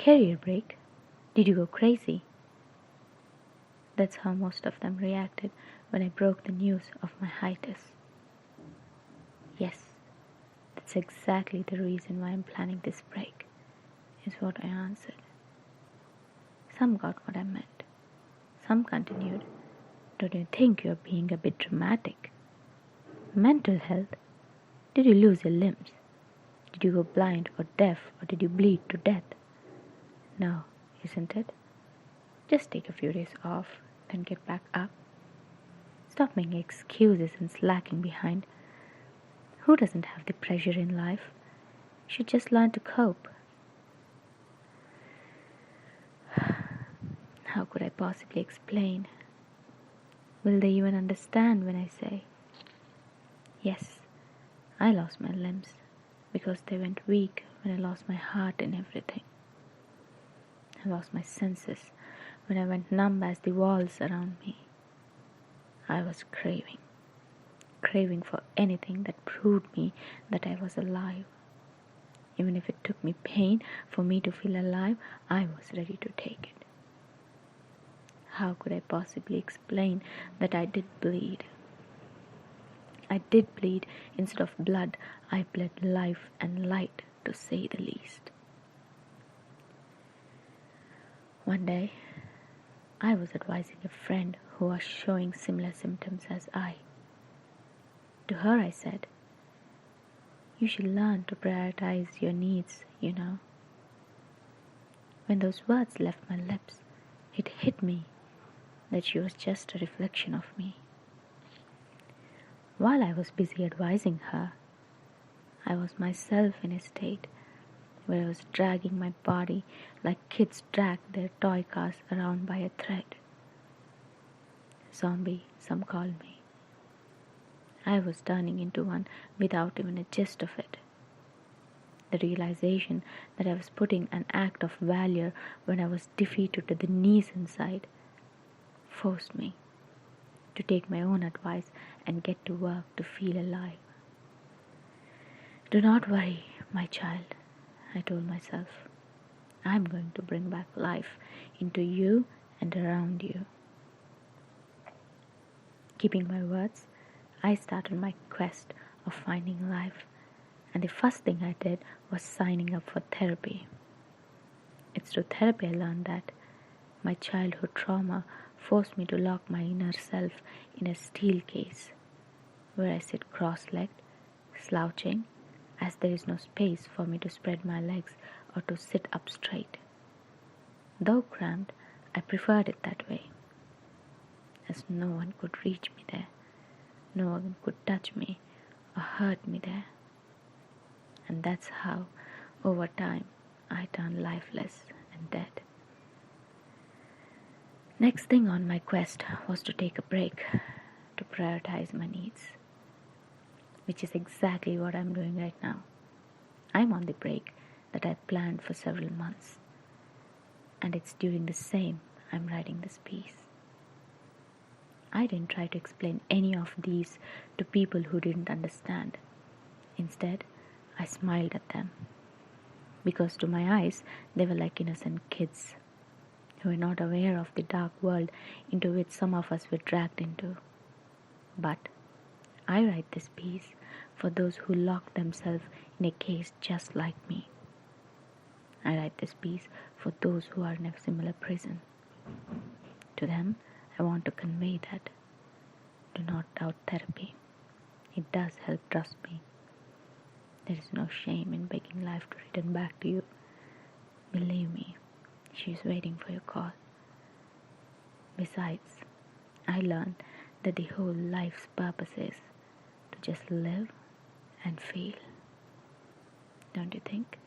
Career break? Did you go crazy? That's how most of them reacted when I broke the news of my hiatus. Yes, that's exactly the reason why I'm planning this break, is what I answered. Some got what I meant. Some continued, don't you think you're being a bit dramatic? Mental health? Did you lose your limbs? Did you go blind or deaf, or did you bleed to death? No, isn't it? Just take a few days off, then get back up. Stop making excuses and slacking behind. Who doesn't have the pressure in life? You should just learn to cope. How could I possibly explain? Will they even understand when I say, yes, I lost my limbs because they went weak when I lost my heart and everything. I lost my senses when I went numb as the walls around me. I was craving for anything that proved me that I was alive. Even if it took me pain for me to feel alive, I was ready to take it. How could I possibly explain that I did bleed? I did bleed. Instead of blood, I bled life and light, to say the least. One day, I was advising a friend who was showing similar symptoms as I. To her I said, you should learn to prioritize your needs, you know. When those words left my lips, it hit me that she was just a reflection of me. While I was busy advising her, I was myself in a state where I was dragging my body like kids drag their toy cars around by a thread. Zombie, some called me. I was turning into one without even a gist of it. The realization that I was putting an act of valor when I was defeated to the knees inside forced me to take my own advice and get to work to feel alive. Do not worry, my child, I told myself. I'm going to bring back life into you and around you. Keeping my words, I started my quest of finding life, and the first thing I did was signing up for therapy. It's through therapy I learned that my childhood trauma forced me to lock my inner self in a steel case, where I sit cross-legged, slouching, as there is no space for me to spread my legs or to sit up straight. Though cramped, I preferred it that way, as no one could reach me there. No one could touch me or hurt me there. And that's how, over time, I turned lifeless and dead. Next thing on my quest was to take a break, to prioritize my needs, which is exactly what I'm doing right now. I'm on the break that I planned for several months, and it's during the same I'm writing this piece. I didn't try to explain any of these to people who didn't understand. Instead, I smiled at them, because to my eyes, they were like innocent kids who were not aware of the dark world into which some of us were dragged into. But I write this piece for those who lock themselves in a case just like me. I write this piece for those who are in a similar prison. To them, I want to convey that. Do not doubt therapy. It does help, trust me. There is no shame in begging life to return back to you. Believe me, she is waiting for your call. Besides, I learned that the whole life's purpose is to just live and feel. Don't you think?